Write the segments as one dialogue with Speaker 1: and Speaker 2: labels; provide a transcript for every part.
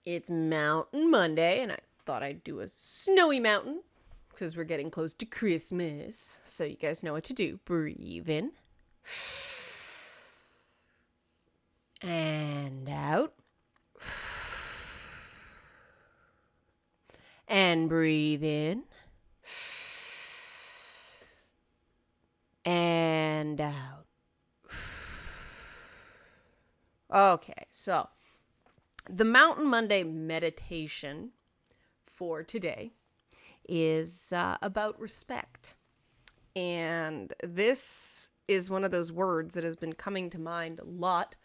Speaker 1: It's Mountain Monday, and I thought I'd do a snowy mountain because we're getting close to Christmas. So you guys know what to do. Breathe in. And out. And breathe in. And out. Okay, so the Mountain Monday meditation for today is about respect. And this is one of those words that has been coming to mind a lot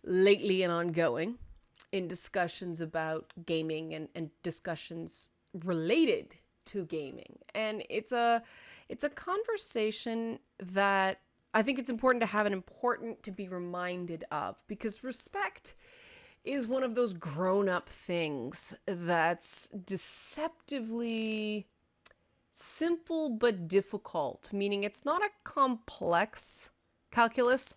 Speaker 1: lately and ongoing in discussions about gaming and discussions related to gaming. And it's a conversation that I think it's important to have and important to be reminded of, because respect is one of those grown-up things that's deceptively simple but difficult, meaning it's not a complex calculus,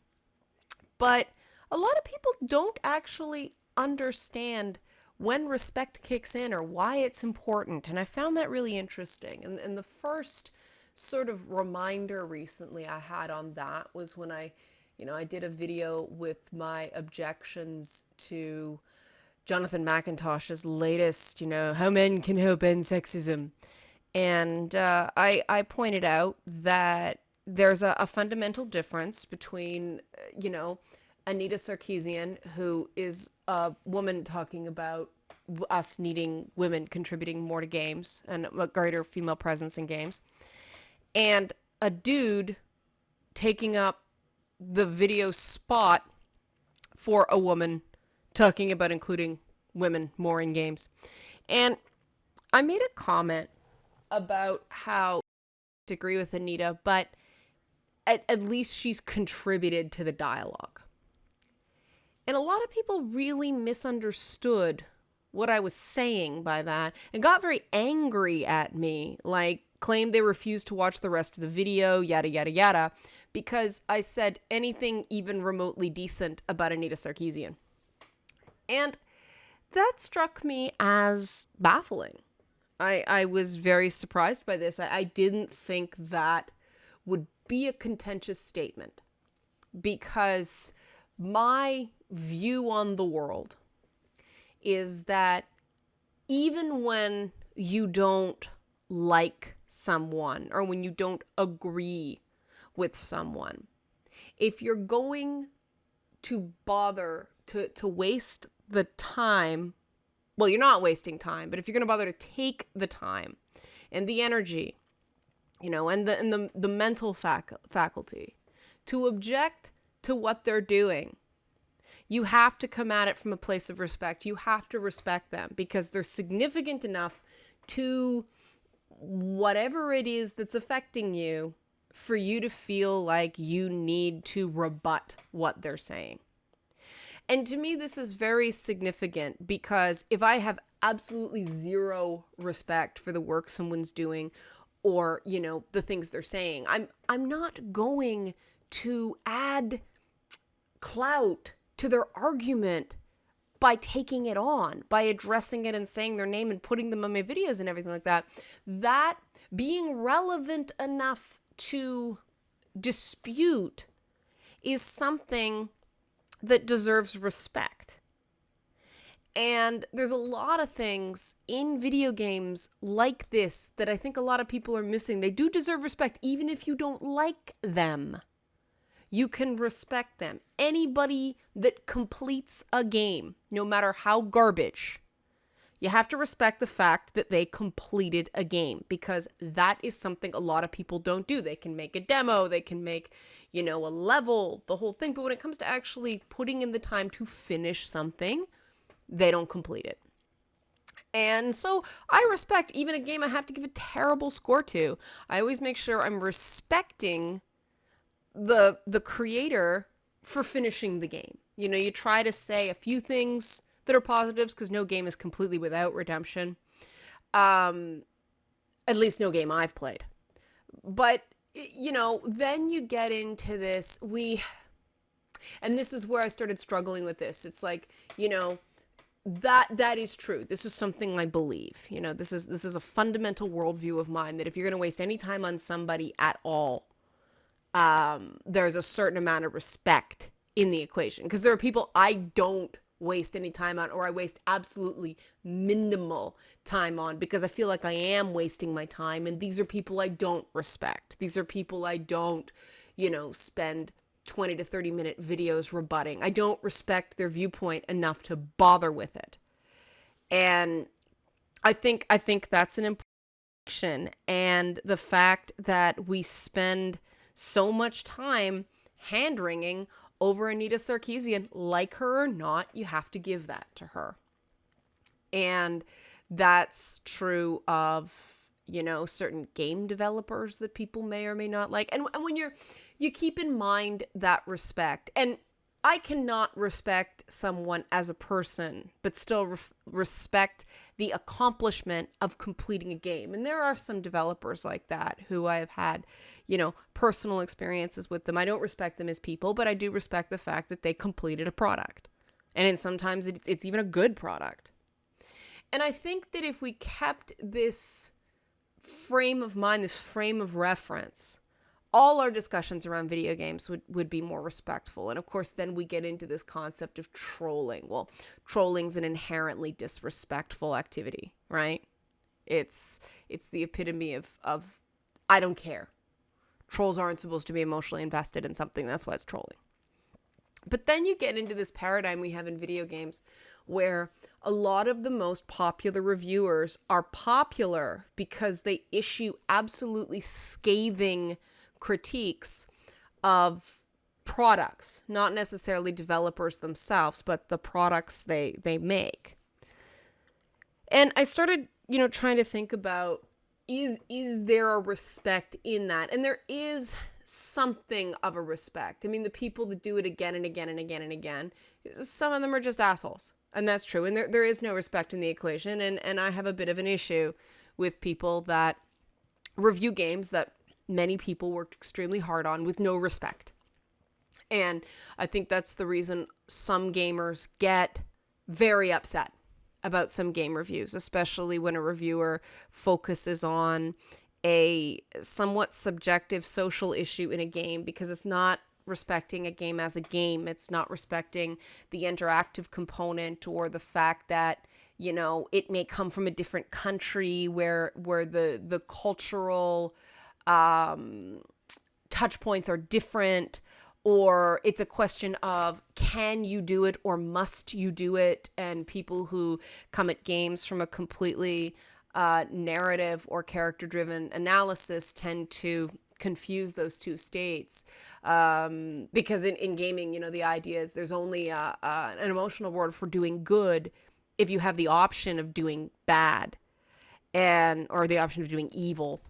Speaker 1: but a lot of people don't actually understand when respect kicks in or why it's important. And I found that really interesting. And the first sort of reminder recently I had on that was when I did a video with my objections to Jonathan McIntosh's latest, how men can help end sexism. And I pointed out that there's a fundamental difference between, Anita Sarkeesian, who is a woman talking about us needing women contributing more to games and a greater female presence in games, and a dude taking up the video spot for a woman talking about including women more in games. And I made a comment about how I disagree with Anita, but at least she's contributed to the dialogue. And a lot of people really misunderstood what I was saying by that and got very angry at me, like claimed they refused to watch the rest of the video, yada, yada, yada, because I said anything even remotely decent about Anita Sarkeesian. And that struck me as baffling. I was very surprised by this. I didn't think that would be a contentious statement, because my view on the world is that even when you don't like someone or when you don't agree with someone, if you're going to bother to waste the time, well, you're not wasting time, but if you're going to bother to take the time and the energy, and the mental faculty to object to what they're doing, you have to come at it from a place of respect. You have to respect them because they're significant enough to whatever it is that's affecting you for you to feel like you need to rebut what they're saying. And to me, this is very significant because if I have absolutely zero respect for the work someone's doing or, the things they're saying, I'm not going to add clout to their argument by taking it on, by addressing it and saying their name and putting them on my videos and everything like that. That being relevant enough to dispute is something that deserves respect. And there's a lot of things in video games like this that I think a lot of people are missing. They do deserve respect, even if you don't like them. You can respect them. Anybody that completes a game, no matter how garbage, you have to respect the fact that they completed a game, because that is something a lot of people don't do. They can make a demo, they can make, a level, the whole thing. But when it comes to actually putting in the time to finish something, they don't complete it. And so I respect even a game I have to give a terrible score to. I always make sure I'm respecting the creator for finishing the game. You try to say a few things that are positives because no game is completely without redemption. At least no game I've played. But, then you get into this, and this is where I started struggling with this. It's like, That is true. This is something I believe. This is a fundamental worldview of mine, that if you're going to waste any time on somebody at all, there's a certain amount of respect in the equation. Because there are people I don't waste any time on, or I waste absolutely minimal time on, because I feel like I am wasting my time. And these are people I don't respect. These are people I don't, spend 20 to 30-minute videos rebutting. I don't respect their viewpoint enough to bother with it. And I think that's an important action. And the fact that we spend so much time hand-wringing over Anita Sarkeesian, like her or not, you have to give that to her. And that's true of, certain game developers that people may or may not like. And when you keep in mind that respect, and I cannot respect someone as a person, but still respect the accomplishment of completing a game. And there are some developers like that who I have had, personal experiences with them. I don't respect them as people, but I do respect the fact that they completed a product. And sometimes it's even a good product. And I think that if we kept this frame of mind, this frame of reference, all our discussions around video games would be more respectful. And of course, then we get into this concept of trolling. Well, trolling's an inherently disrespectful activity, right? It's the epitome of I don't care. Trolls aren't supposed to be emotionally invested in something. That's why it's trolling. But then you get into this paradigm we have in video games where a lot of the most popular reviewers are popular because they issue absolutely scathing critiques of products, not necessarily developers themselves, but the products they make. And I started, trying to think about, is there a respect in that? And there is something of a respect. I mean, the people that do it again and again and again and again, some of them are just assholes. And that's true. And there is no respect in the equation. And I have a bit of an issue with people that review games that many people worked extremely hard on with no respect. And I think that's the reason some gamers get very upset about some game reviews, especially when a reviewer focuses on a somewhat subjective social issue in a game, because it's not respecting a game as a game. It's not respecting the interactive component, or the fact that, it may come from a different country where the cultural touch points are different, or it's a question of can you do it or must you do it? And people who come at games from a completely narrative or character-driven analysis tend to confuse those two states, because in gaming, the idea is there's only an emotional reward for doing good if you have the option of doing bad, or the option of doing evil.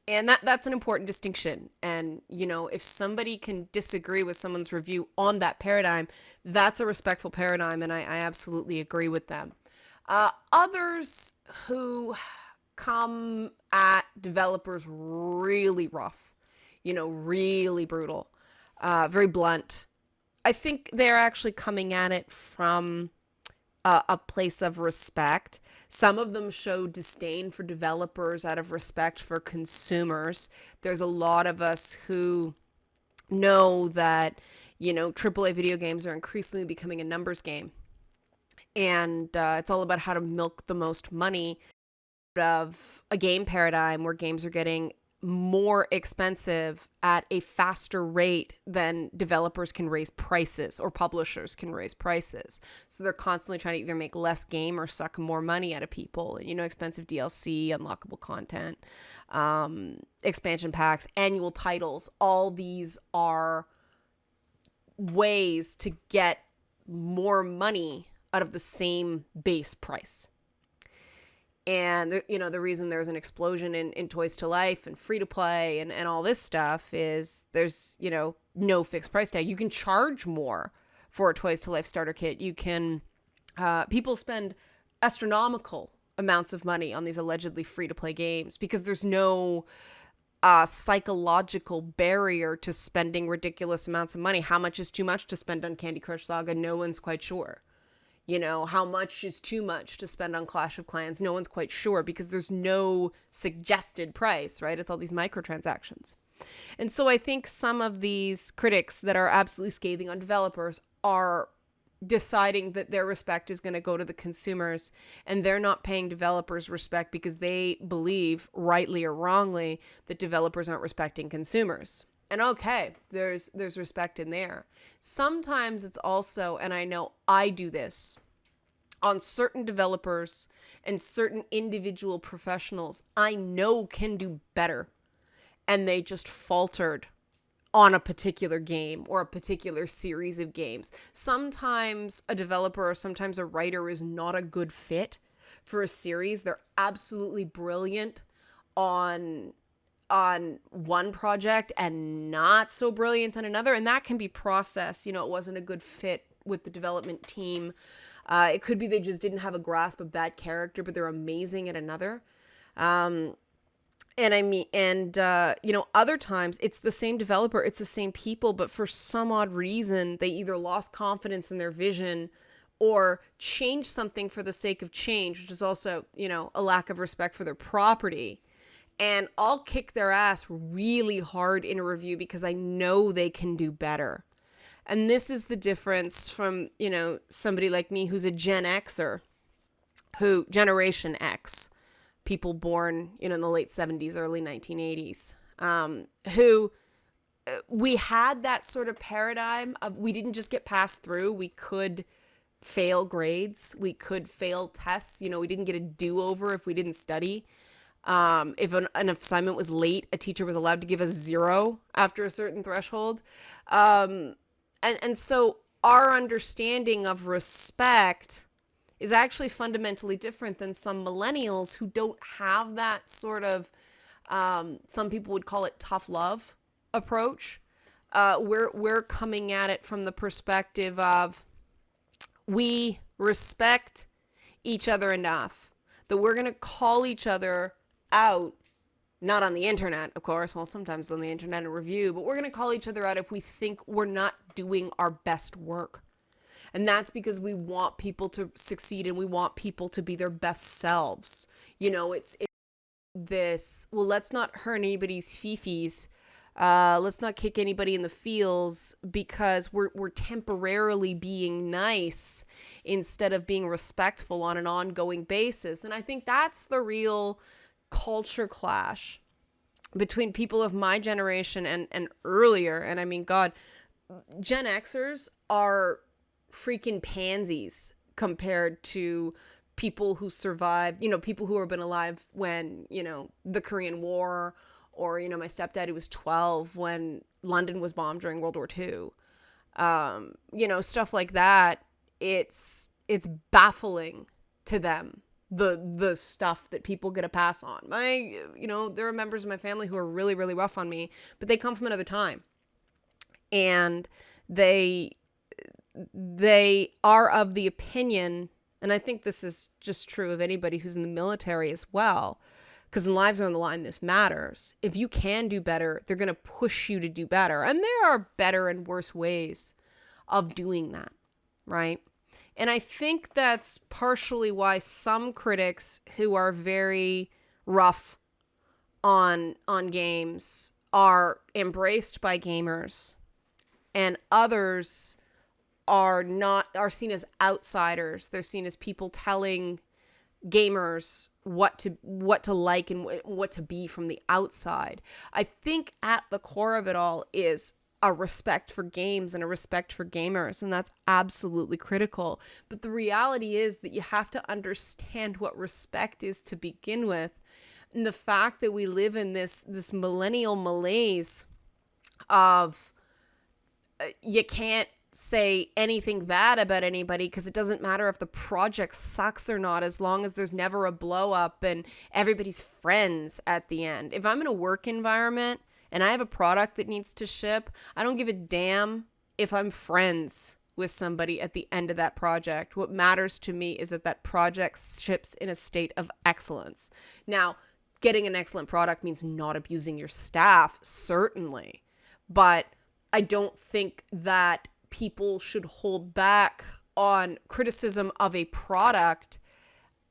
Speaker 1: And that's an important distinction. And, if somebody can disagree with someone's review on that paradigm, that's a respectful paradigm, and I absolutely agree with them. Others who come at developers really rough, really brutal, very blunt, I think they're actually coming at it from a place of respect. Some of them show disdain for developers out of respect for consumers. There's a lot of us who know that, AAA video games are increasingly becoming a numbers game. And it's all about how to milk the most money out of a game paradigm where games are getting more expensive at a faster rate than developers can raise prices or publishers can raise prices. So they're constantly trying to either make less game or suck more money out of people. Expensive DLC, unlockable content, expansion packs, annual titles. All these are ways to get more money out of the same base price. And, the reason there's an explosion in Toys to Life and free to play and all this stuff is there's, no fixed price tag. You can charge more for a Toys to Life starter kit. You can, people spend astronomical amounts of money on these allegedly free to play games because there's no psychological barrier to spending ridiculous amounts of money. How much is too much to spend on Candy Crush Saga? No one's quite sure. You know, how much is too much to spend on Clash of Clans? No one's quite sure because there's no suggested price, right? It's all these microtransactions. And so I think some of these critics that are absolutely scathing on developers are deciding that their respect is going to go to the consumers, and they're not paying developers respect because they believe, rightly or wrongly, that developers aren't respecting consumers. And okay, there's respect in there. Sometimes it's also, and I know I do this, on certain developers and certain individual professionals I know can do better, and they just faltered on a particular game or a particular series of games. Sometimes a developer or sometimes a writer is not a good fit for a series. They're absolutely brilliant on one project and not so brilliant on another, and that can be processed. You know, it wasn't a good fit with the development team. It could be they just didn't have a grasp of that character, but they're amazing at another. You know, other times it's the same developer, it's the same people, but for some odd reason, they either lost confidence in their vision or changed something for the sake of change, which is also, you know, a lack of respect for their property. And I'll kick their ass really hard in a review because I know they can do better. And this is the difference from, you know, somebody like me who's a Gen Xer, Generation X, people born, you know, in the late 70s, early 1980s, who we had that sort of paradigm of we didn't just get passed through. We could fail grades. We could fail tests. You know, we didn't get a do-over if we didn't study. If an assignment was late, a teacher was allowed to give us 0 after a certain threshold. And so our understanding of respect is actually fundamentally different than some millennials who don't have that sort of, some people would call it tough love approach. We're coming at it from the perspective of we respect each other enough that we're going to call each other out, not on the internet, of course, well, sometimes on the internet in review, but we're going to call each other out if we think we're not doing our best work. And that's because we want people to succeed and we want people to be their best selves. You know, it's this, well, let's not hurt anybody's fifis. Let's not kick anybody in the feels because we're temporarily being nice instead of being respectful on an ongoing basis. And I think that's the real culture clash between people of my generation and earlier. And I mean, God, Gen Xers are freaking pansies compared to people who survived, you know, people who have been alive when, you know, the Korean War, or, you know, my stepdaddy was 12 when London was bombed during World War II. You know, stuff like that. It's baffling to them, the stuff that people get a pass on. You know, there are members of my family who are really, really rough on me, but they come from another time. And they are of the opinion, and I think this is just true of anybody who's in the military as well, because when lives are on the line, this matters. If you can do better, they're going to push you to do better. And there are better and worse ways of doing that, right? And I think that's partially why some critics who are very rough on games are embraced by gamers, and others are seen as outsiders. They're seen as people telling gamers what to like and what to be from the outside. I think at the core of it all is a respect for games and a respect for gamers, and that's absolutely critical. But the reality is that you have to understand what respect is to begin with. And the fact that we live in this millennial malaise of you can't say anything bad about anybody because it doesn't matter if the project sucks or not, as long as there's never a blow up and everybody's friends at the end. If I'm in a work environment and I have a product that needs to ship, I don't give a damn if I'm friends with somebody at the end of that project. What matters to me is that project ships in a state of excellence. Now, getting an excellent product means not abusing your staff, certainly, but I don't think that people should hold back on criticism of a product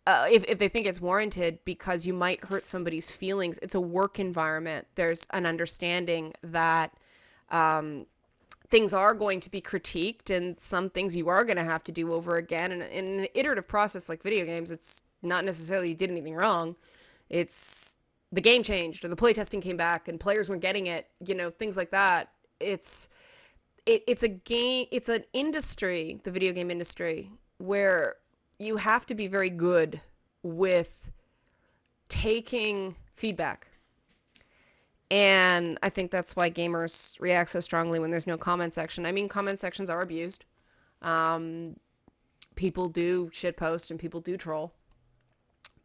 Speaker 1: if they think it's warranted because you might hurt somebody's feelings. It's a work environment. There's an understanding that things are going to be critiqued and some things you are going to have to do over again. And in an iterative process like video games, it's not necessarily you did anything wrong. It's the game changed or the playtesting came back and players weren't getting it, things like that. It's a game, it's an industry, the video game industry, where you have to be very good with taking feedback. And I think that's why gamers react so strongly when there's no comment section. I mean, comment sections are abused. People do shitpost and people do troll.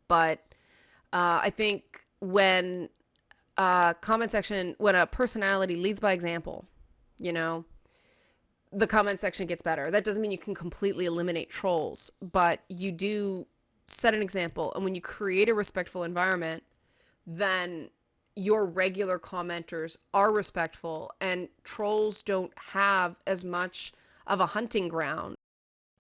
Speaker 1: But I think when comment section, when a personality leads by example, the comment section gets better. That doesn't mean you can completely eliminate trolls, but you do set an example. And when you create a respectful environment, then your regular commenters are respectful and trolls don't have as much of a hunting ground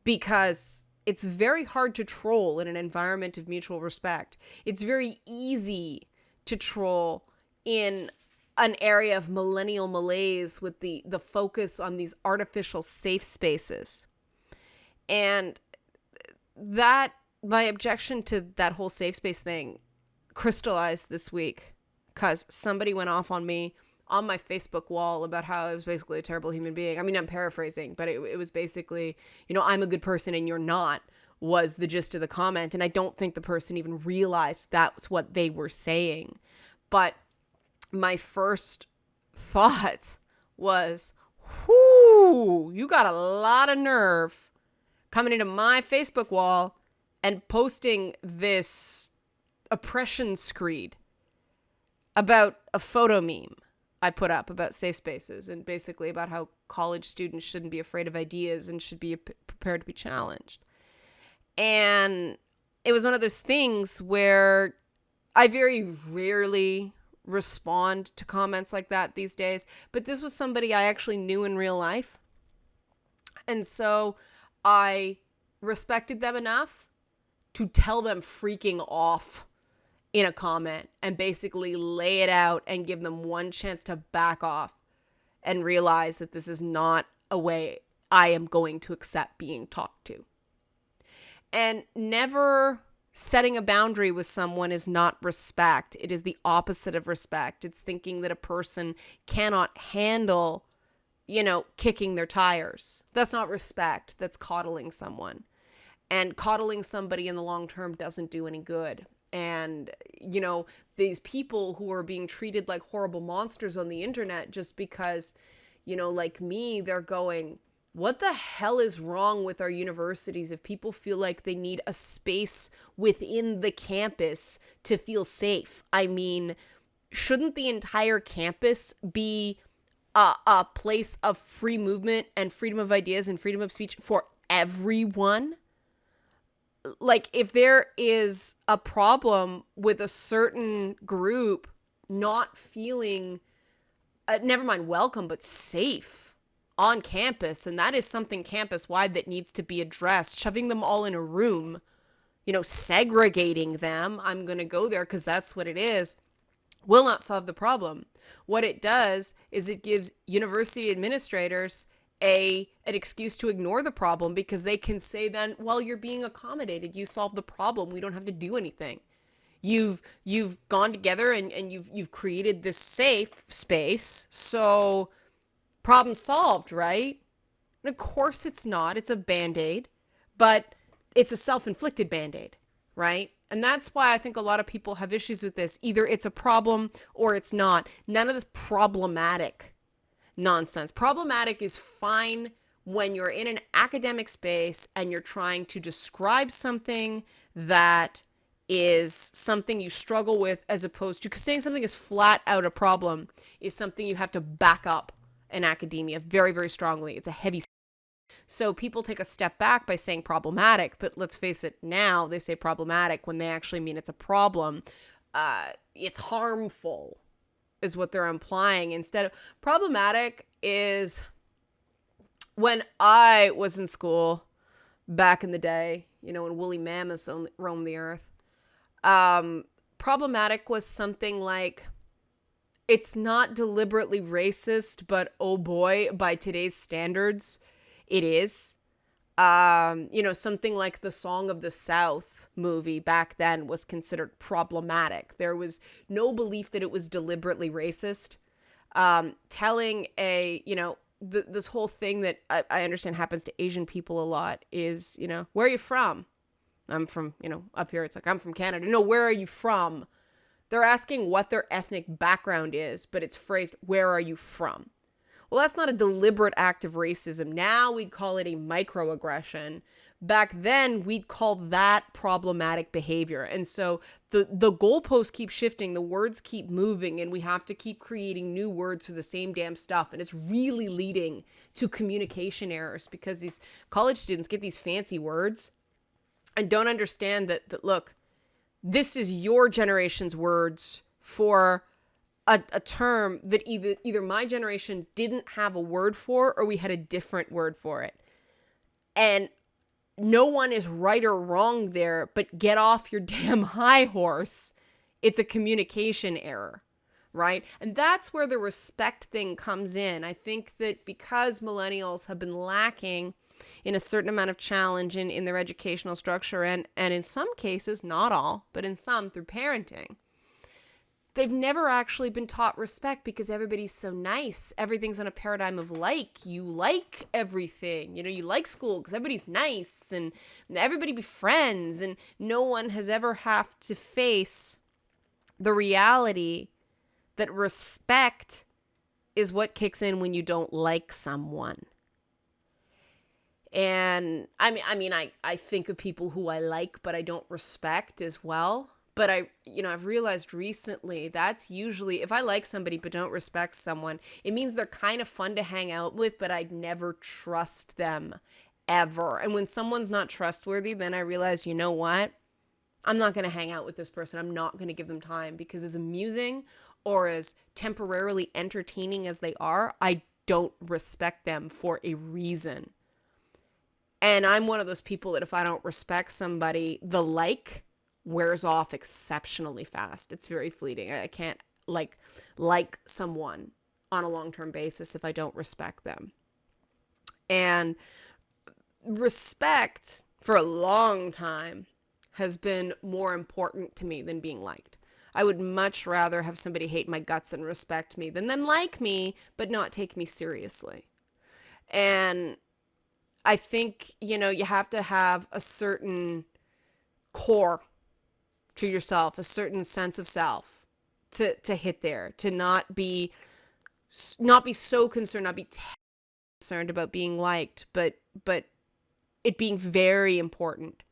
Speaker 1: because it's very hard to troll in an environment of mutual respect. It's very easy to troll in an area of millennial malaise with the focus on these artificial safe spaces. And that, my objection to that whole safe space thing crystallized this week because somebody went off on me on my Facebook wall about how I was basically a terrible human being. I mean, I'm paraphrasing, but it was basically, I'm a good person and you're not, was the gist of the comment. And I don't think the person even realized that's what they were saying. But my first thought was, whoo, you got a lot of nerve coming into my Facebook wall and posting this oppression screed about a photo meme I put up about safe spaces and basically about how college students shouldn't be afraid of ideas and should be prepared to be challenged. And it was one of those things where I very rarely respond to comments like that these days, but this was somebody I actually knew in real life. And so I respected them enough to tell them freaking off in a comment and basically lay it out and give them one chance to back off and realize that this is not a way I am going to accept being talked to. And never setting a boundary with someone is not respect. It is the opposite of respect. It's thinking that a person cannot handle, kicking their tires. That's not respect. That's coddling someone. And coddling somebody in the long term doesn't do any good. And, these people who are being treated like horrible monsters on the internet just because, like me, they're going, what the hell is wrong with our universities if people feel like they need a space within the campus to feel safe? I mean, shouldn't the entire campus be a place of free movement and freedom of ideas and freedom of speech for everyone? Like, if there is a problem with a certain group not feeling, never mind welcome, but safe on campus, and that is something campus-wide that needs to be addressed, shoving them all in a room, segregating them, I'm going to go there because that's what it is, will not solve the problem. What it does is it gives university administrators an excuse to ignore the problem because they can say then, well, you're being accommodated. You solved the problem. We don't have to do anything. You've gone together and you've created this safe space. So problem solved, right? And of course it's not. It's a Band-Aid, but it's a self-inflicted Band-Aid, right? And that's why I think a lot of people have issues with this. Either it's a problem or it's not. None of this problematic nonsense. Problematic is fine when you're in an academic space and you're trying to describe something that is something you struggle with, as opposed to, because saying something is flat out a problem is something you have to back up in academia very, very strongly. It's a heavy. So people take a step back by saying problematic, but let's face it, now they say problematic when they actually mean it's a problem. It's harmful is what they're implying. Instead of problematic is when I was in school, back in the day, when woolly mammoths roamed the earth. Problematic was something like, it's not deliberately racist, but oh boy, by today's standards, it is. Something like the Song of the South movie back then was considered problematic. There was no belief that it was deliberately racist. Telling this whole thing that I understand happens to Asian people a lot is, where are you from? I'm from, up here. It's like, I'm from Canada. No, where are you from? They're asking what their ethnic background is, but it's phrased, where are you from? Well, that's not a deliberate act of racism. Now we'd call it a microaggression. Back then, we'd call that problematic behavior. And so the goalposts keep shifting, the words keep moving, and we have to keep creating new words for the same damn stuff. And it's really leading to communication errors because these college students get these fancy words and don't understand that look, this is your generation's words for a term that either my generation didn't have a word for or we had a different word for it. And no one is right or wrong there, but get off your damn high horse. It's a communication error, right? And that's where the respect thing comes in. I think that because millennials have been lacking in a certain amount of challenge in their educational structure, and in some cases, not all, but in some through parenting, they've never actually been taught respect because everybody's so nice. Everything's on a paradigm of like. You like everything. You like school because everybody's nice and everybody be friends. And no one has ever have to face the reality that respect is what kicks in when you don't like someone. And I think of people who I like, but I don't respect as well. But I've realized recently that's usually, if I like somebody but don't respect someone, it means they're kind of fun to hang out with, but I'd never trust them ever. And when someone's not trustworthy, then I realize, you know what? I'm not going to hang out with this person. I'm not going to give them time because as amusing or as temporarily entertaining as they are, I don't respect them for a reason. And I'm one of those people that if I don't respect somebody, the like wears off exceptionally fast. It's very fleeting. I can't like someone on a long-term basis if I don't respect them. And respect for a long time has been more important to me than being liked. I would much rather have somebody hate my guts and respect me than like me, but not take me seriously. And I think, you have to have a certain core to yourself, a certain sense of self to hit there, to not be so concerned, not be concerned about being liked, but it being very important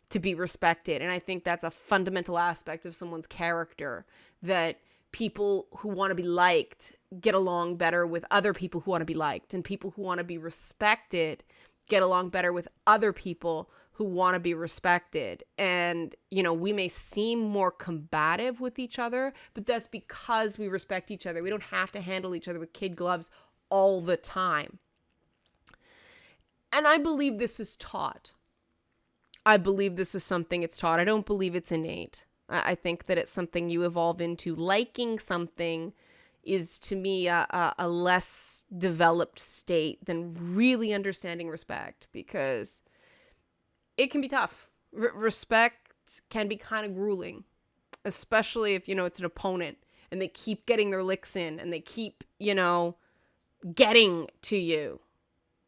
Speaker 1: to be respected. And I think that's a fundamental aspect of someone's character, that people who want to be liked get along better with other people who want to be liked, and people who want to be respected get along better with other people who want to be respected. And, we may seem more combative with each other, but that's because we respect each other. We don't have to handle each other with kid gloves all the time. And I believe this is taught. I believe this is something it's taught. I don't believe it's innate. I think that it's something you evolve into. Liking something is, to me, a less developed state than really understanding respect, because it can be tough. Respect can be kind of grueling, especially if, it's an opponent and they keep getting their licks in and they keep, getting to you,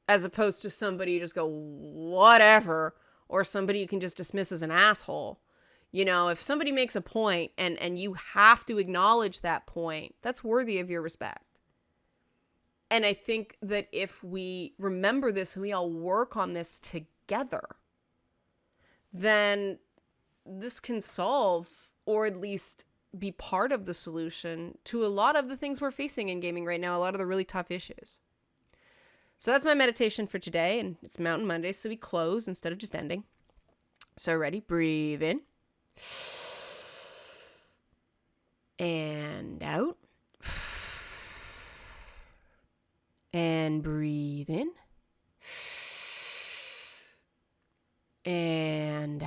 Speaker 1: as opposed to somebody you just go, whatever, or somebody you can just dismiss as an asshole. If somebody makes a point and you have to acknowledge that point, that's worthy of your respect. And I think that if we remember this and we all work on this together, then this can solve, or at least be part of the solution to a lot of the things we're facing in gaming right now, a lot of the really tough issues. So that's my meditation for today, and it's Mountain Monday, so we close instead of just ending. So ready? Breathe in. And out. And breathe in. And